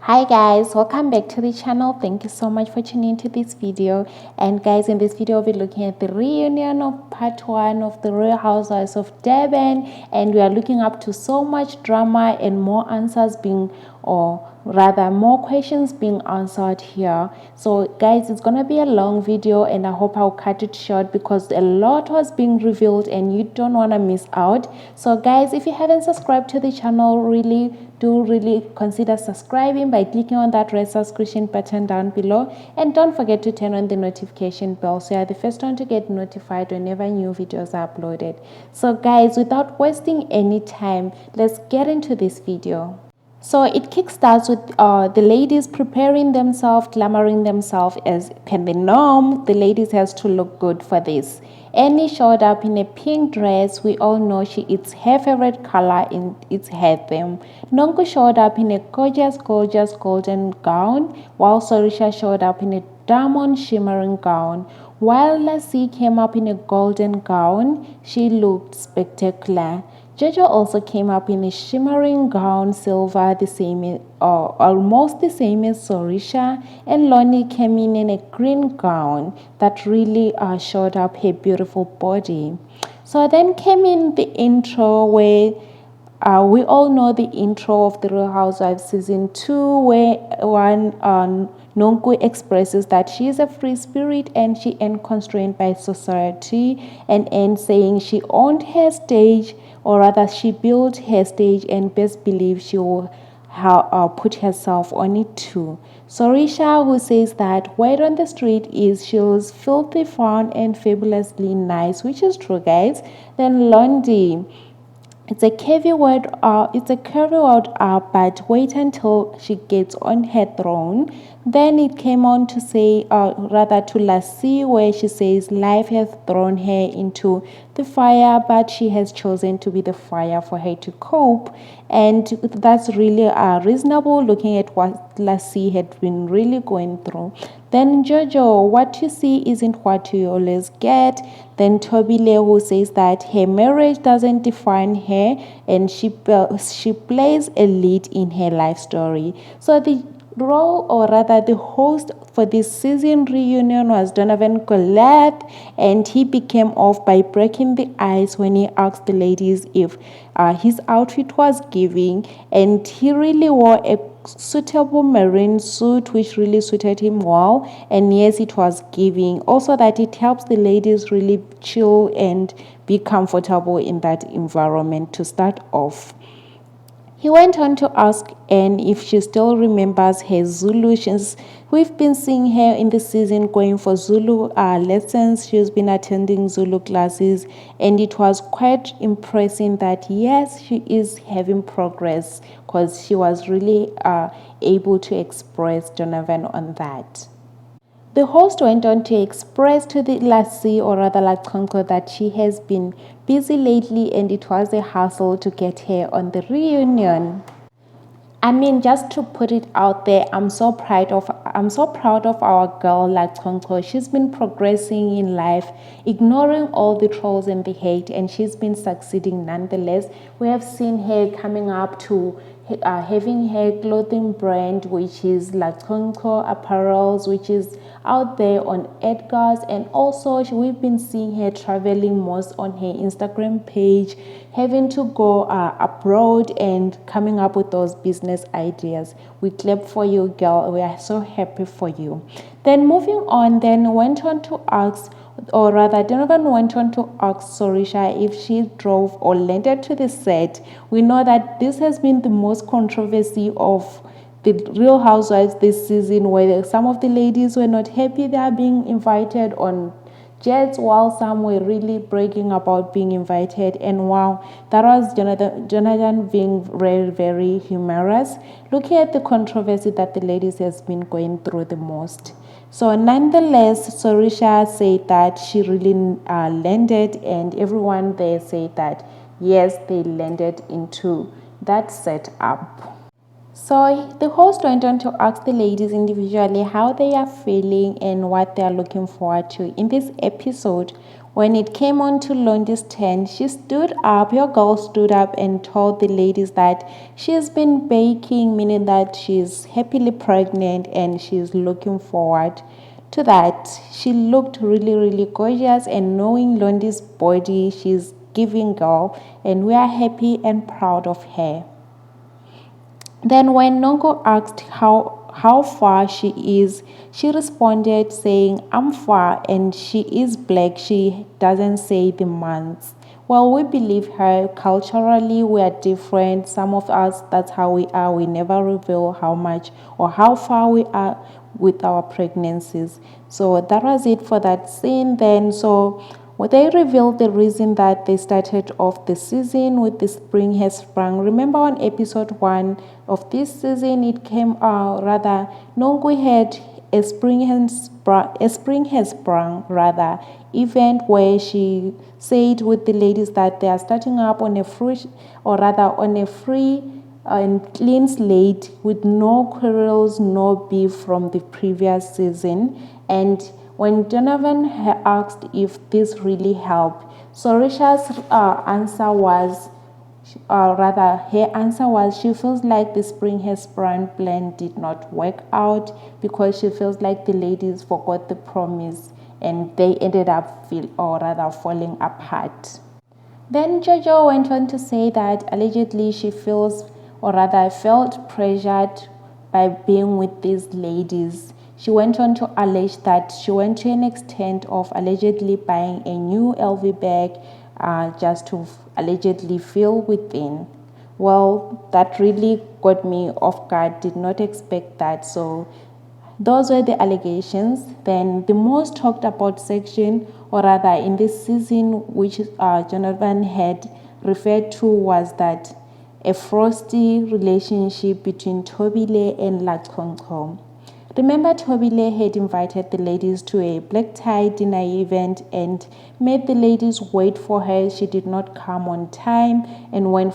Hi guys, welcome back to the channel. Thank you so much for tuning into this video. And guys, in this video we'll be looking at the reunion of part 1 of the Real Housewives of Durban, and we are looking up to so much drama and more answers being, or rather more questions being answered here. So guys, it's gonna be a long video and I hope I'll cut it short because a lot was being revealed and you don't want to miss out. So guys, if you haven't subscribed to the channel, really consider subscribing by clicking on that red subscription button down below, and don't forget to turn on the notification bell so you're the first one to get notified whenever new videos are uploaded. So guys, without wasting any time, let's get into this video. So it kickstarts with the ladies preparing themselves, glamoring themselves as per the norm. The ladies has to look good for this. Annie showed up in a pink dress. We all know it's her favorite color and it's her theme. Nonku showed up in a gorgeous golden gown, while Sorisha showed up in a diamond shimmering gown. While Lassie came up in a golden gown, she looked spectacular. Jojo also came up in a shimmering gown, silver, the same or almost the same as Sorisha, and Lonnie came in a green gown that really showed up her beautiful body. So then came in the intro where we all know the intro of the Real Housewives Season 2, where one Nonku expresses that she is a free spirit and she ain't constrained by society, and saying she owned her stage, or rather she built her stage, and best believe she will put herself on it too. Sorisha, who says that word on the street is she was filthy fun and fabulously nice, which is true guys. Then Londi, it's a curvy word, but wait until she gets on her throne. Then it came on to say, rather to Lassie, where she says life has thrown her into the fire, but she has chosen to be the fire for her to cope. And that's really reasonable looking at what Lassie had been really going through. Then Jojo, what you see isn't what you always get. Then Tobile, who says that her marriage doesn't define her and she plays a lead in her life story. So the role, or rather the host for this season reunion, was Donovan Colette, and he became off by breaking the ice when he asked the ladies if his outfit was giving, and he really wore a suitable marine suit which really suited him well, and yes, it was giving. Also that it helps the ladies really chill and be comfortable in that environment to start off. He went on to ask Anne if she still remembers her Zulu. We've been seeing her in the season going for Zulu lessons. She's been attending Zulu classes, and it was quite impressive that yes, she is having progress, because she was really able to express Donovan on that. The host went on to express to the Lassie, or rather Lachonko, that she has been busy lately and it was a hassle to get her on the reunion. I mean, just to put it out there, I'm so proud of our girl Lachonko. She's been progressing in life, ignoring all the trolls and the hate, and she's been succeeding nonetheless. We have seen her coming up to having her clothing brand, which is Lachonko Apparels, which is out there on Edgar's, and also we've been seeing her traveling most on her Instagram page, having to go abroad and coming up with those business ideas. We clap for you, girl. We are so happy for you. Then moving on, then went on to ask, or rather Donovan went on to ask Sorisha if she drove or landed to the set. We know that this has been the most controversy of the Real Housewives this season, where some of the ladies were not happy they are being invited on jets, while some were really bragging about being invited. And wow, that was Jonathan being very, very humorous, looking at the controversy that the ladies has been going through the most. So nonetheless, Sorisha said that she really landed, and everyone there said that yes, they landed into that setup. So the host went on to ask the ladies individually how they are feeling and what they are looking forward to in this episode, When it came on to Londi's turn, she stood up, your girl stood up and told the ladies that she's been baking, meaning that she's happily pregnant and she's looking forward to that. She looked really, really gorgeous, and knowing Londi's body, she's giving girl, and we are happy and proud of her. Then when Nongo asked how far she is, she responded saying, I'm far, and she is black. She doesn't say the months. Well, we believe her. Culturally, we are different. Some of us, that's how we are. We never reveal how much or how far we are with our pregnancies. So that was it for that scene then. So they revealed the reason that they started off the season with the spring has sprung. Remember on episode 1 of this season, it came Nongwe had a spring has sprung event where she said with the ladies that they are starting up on a free and clean slate with no quarrels, no beef from the previous season. And when Donovan asked if this really helped, Sorisha's answer was, her answer was she feels like the spring has sprung plan did not work out because she feels like the ladies forgot the promise and they ended up falling apart. Then Jojo went on to say that allegedly she felt pressured by being with these ladies. She went on to allege that she went to an extent of allegedly buying a new LV bag just to allegedly feel within. Well, that really got me off guard, did not expect that. So those were the allegations. Then the most talked about section, or rather in this season, which Jonathan had referred to, was that a frosty relationship between Tobile and Lachonko. Remember, Tobile had invited the ladies to a black tie dinner event and made the ladies wait for her. She did not come on time, and when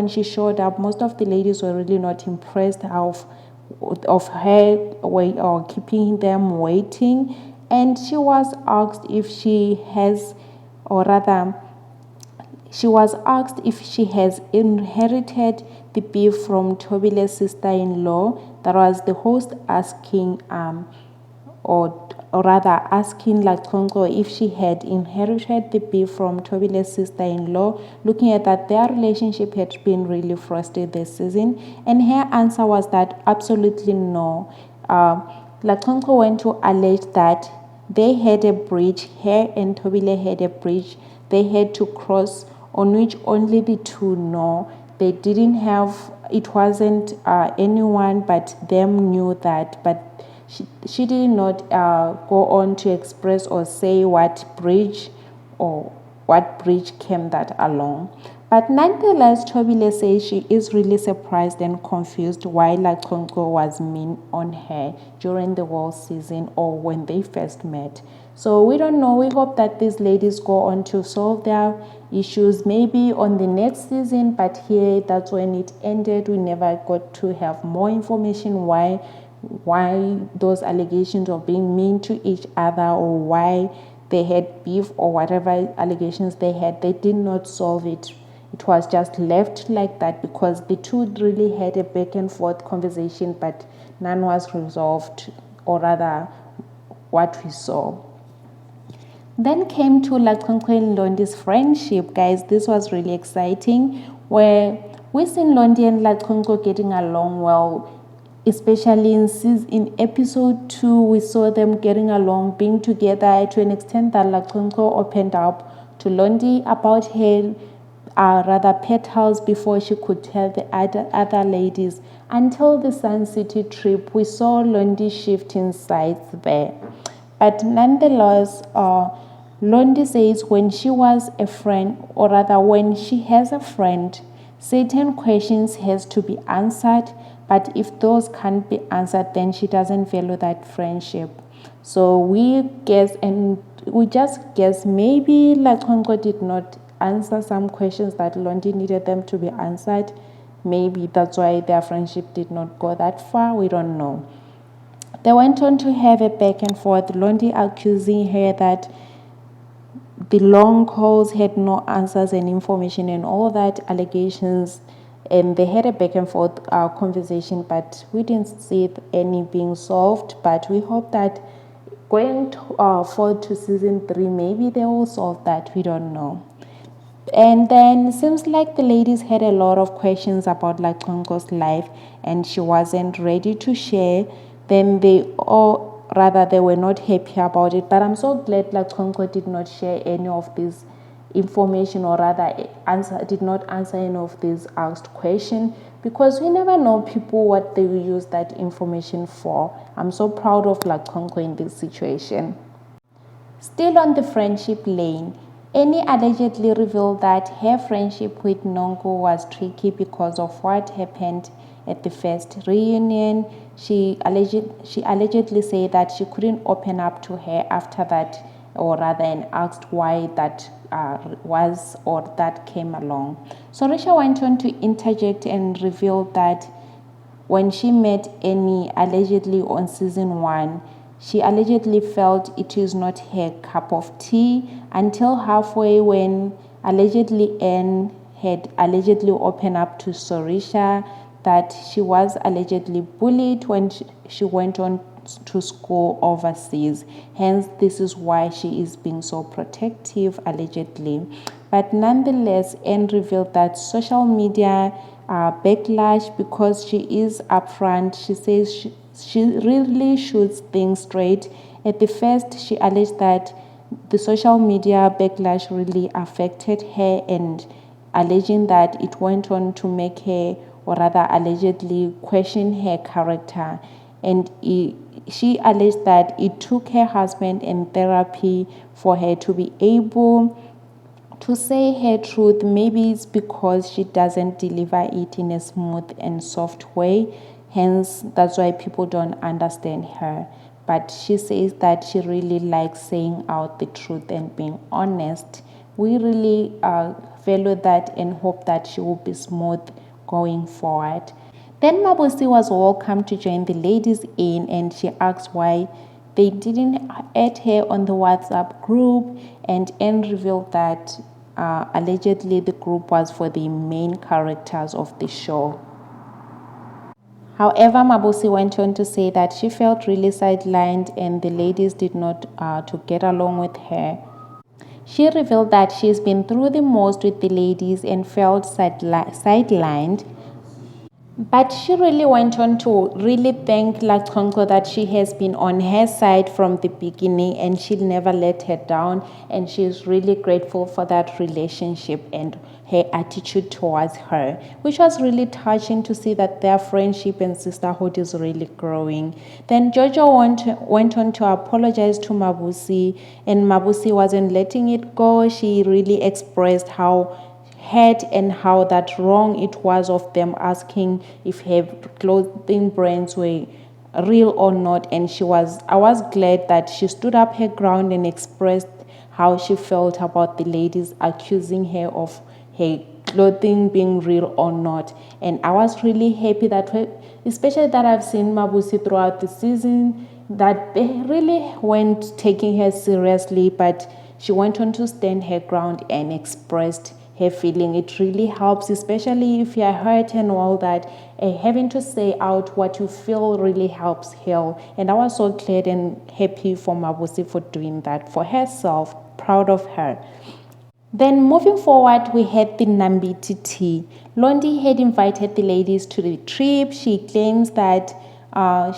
she showed up, most of the ladies were really not impressed of her keeping them waiting. And she was asked if she has inherited the beef from Tobile's sister-in-law. That was the host asking asking Lakongo if she had inherited the beef from Tobile's sister-in-law, looking at that their relationship had been really frosty this season. And her answer was that absolutely no. Lakongo went to allege that they had a bridge, her and Tobile had a bridge they had to cross, on which only the two know. They didn't have, it wasn't anyone but them knew that, but she did not go on to express or say what bridge came that along. But nonetheless, Tobile says she is really surprised and confused why Lakonko was mean on her during the whole season or when they first met. So we don't know. We hope that these ladies go on to solve their issues maybe on the next season, but here that's when it ended. We never got to have more information why those allegations of being mean to each other or why they had beef or whatever allegations they had. They did not solve it. It was just left like that because the two really had a back and forth conversation, but none was resolved, or rather what we saw. Then came to Lakonkwe and Londi's friendship, guys. This was really exciting, where we seen Londi and Lakonko getting along well, especially in episode 2. We saw them getting along, being together to an extent that Lakonko opened up to Londi about her petals before she could tell the other ladies. Until the Sun City trip, we saw Londi shifting sides there. But nonetheless, Londi says when she was a friend, or rather when she has a friend, certain questions has to be answered, but if those can't be answered, then she doesn't value that friendship. So we just guess maybe Lakongo did not answer some questions that Londi needed them to be answered. Maybe that's why their friendship did not go that far. We don't know. They went on to have a back and forth, Londi accusing her that the long calls had no answers and information and all that allegations, and they had a back and forth conversation, but we didn't see any being solved. But we hope that going forward to season 3, maybe they will solve that. We don't know. And then it seems like the ladies had a lot of questions about Laxonko's life, and she wasn't ready to share. Then they were not happy about it. But I'm so glad Laxonko did not share any of this information, or rather did not answer any of these asked questions, because we never know people what they will use that information for. I'm so proud of Laxonko in this situation. Still on the friendship lane, Annie allegedly revealed that her friendship with Nongo was tricky because of what happened at the first reunion. She allegedly said that she couldn't open up to her after that, or rather, and asked why that was or that came along. So Risha went on to interject and reveal that when she met Annie allegedly on season 1, she allegedly felt it is not her cup of tea until halfway, when allegedly Anne had allegedly opened up to Sorisha that she was allegedly bullied when she went on to school overseas. Hence, this is why she is being so protective, allegedly. But nonetheless, Anne revealed that social media backlash, because she is upfront. She says she really shoots things straight. At the first, she alleged that the social media backlash really affected her, and alleging that it went on to make her, or rather allegedly, question her character. And she alleged that it took her husband and therapy for her to be able to say her truth. Maybe it's because she doesn't deliver it in a smooth and soft way. Hence, that's why people don't understand her. But she says that she really likes saying out the truth and being honest. We really value that and hope that she will be smooth going forward. Then Mabusi was welcome to join the ladies in, and she asked why they didn't add her on the WhatsApp group, and Anne revealed that allegedly the group was for the main characters of the show. However, Mabusi went on to say that she felt really sidelined and the ladies did not to get along with her. She revealed that she's been through the most with the ladies and felt sidelined. But she really went on to really thank Laxonko that she has been on her side from the beginning and she'll never let her down. And she's really grateful for that relationship and her attitude towards her, which was really touching to see that their friendship and sisterhood is really growing. Then Jojo went on to apologize to Mabusi, and Mabusi wasn't letting it go. She really expressed how hurt and how that wrong it was of them asking if her clothing brands were real or not. And I was glad that she stood up her ground and expressed how she felt about the ladies accusing her of her clothing being real or not. And I was really happy that, especially that I've seen Mabusi throughout the season, that they really weren't taking her seriously, but she went on to stand her ground and expressed her feeling. It really helps, especially if you're hurt and all that. Having to say out what you feel really helps heal. And I was so glad and happy for Mabusi for doing that for herself. Proud of her. Then moving forward, we had the Nambiti tea. Londi had invited the ladies to the trip. She claims that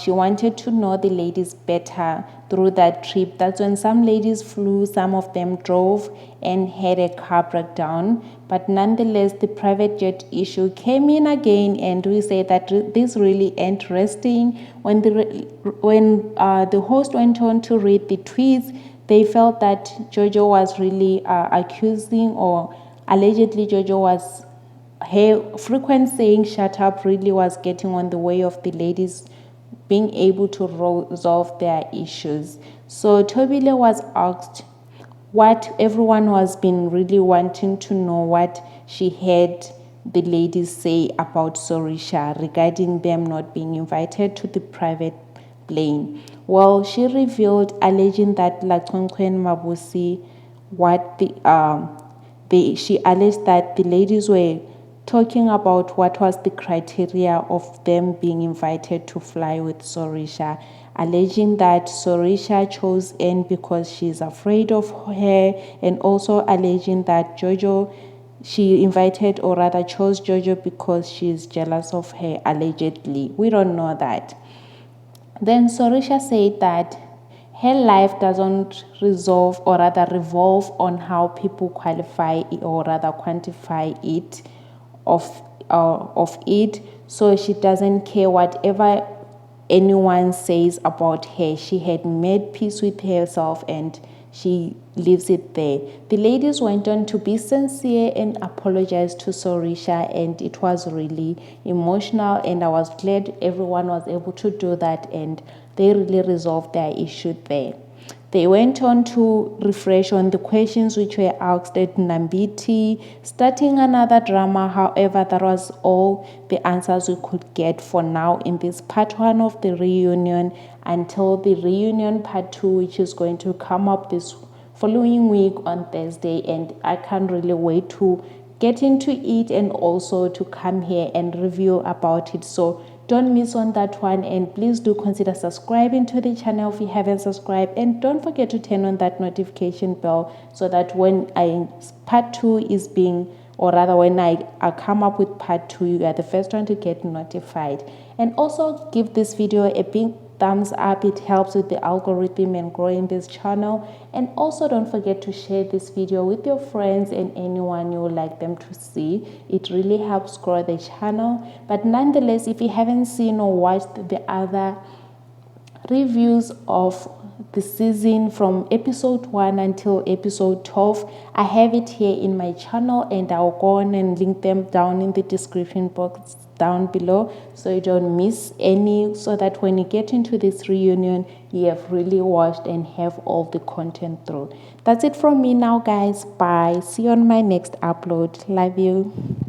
she wanted to know the ladies better through that trip. That's when some ladies flew, some of them drove and had a car breakdown. But nonetheless, the private jet issue came in again, and we say that this really interesting. When the host went on to read the tweets, they felt that Jojo was really accusing, or allegedly Jojo was, her frequent saying shut up really was getting on the way of the ladies being able to resolve their issues. So Tobile was asked what everyone was been really wanting to know, what she heard the ladies say about Sorisha regarding them not being invited to the private plane. Well, she revealed, alleging that Laxonko and Mabusi what she alleged that the ladies were talking about what was the criteria of them being invited to fly with Sorisha, alleging that Sorisha chose Anne because she's afraid of her, and also alleging that Jojo, she invited or rather chose Jojo because she's jealous of her, allegedly. We don't know that. Then Sorisha said that her life doesn't resolve or rather revolve on how people qualify or rather quantify it of it. So she doesn't care whatever anyone says about her. She had made peace with herself and she leaves it there. The ladies went on to be sincere and apologize to Sorisha, and it was really emotional, and I was glad everyone was able to do that, and they really resolved their issue there. They went on to refresh on the questions which were asked at Nambiti, starting another drama. However, that was all the answers we could get for now in this part 1 of the reunion, until the reunion part 2, which is going to come up this following week on Thursday. And I can't really wait to get into it and also to come here and review about it. So don't miss on that one, and please do consider subscribing to the channel if you haven't subscribed, and don't forget to turn on that notification bell so that when part 2 is being, or rather when I come up with part 2, you are the first one to get notified. And also give this video a big thumbs up. It helps with the algorithm and growing this channel. And also don't forget to share this video with your friends and anyone you would like them to see. It really helps grow the channel. But nonetheless, if you haven't seen or watched the other reviews of the season from episode 1 until episode 12, I have it here in my channel, and I'll go on and link them down in the description box down below so you don't miss any, so that when you get into this reunion you have really watched and have all the content through. That's it from me now, guys. Bye. See you on my next upload. Love you.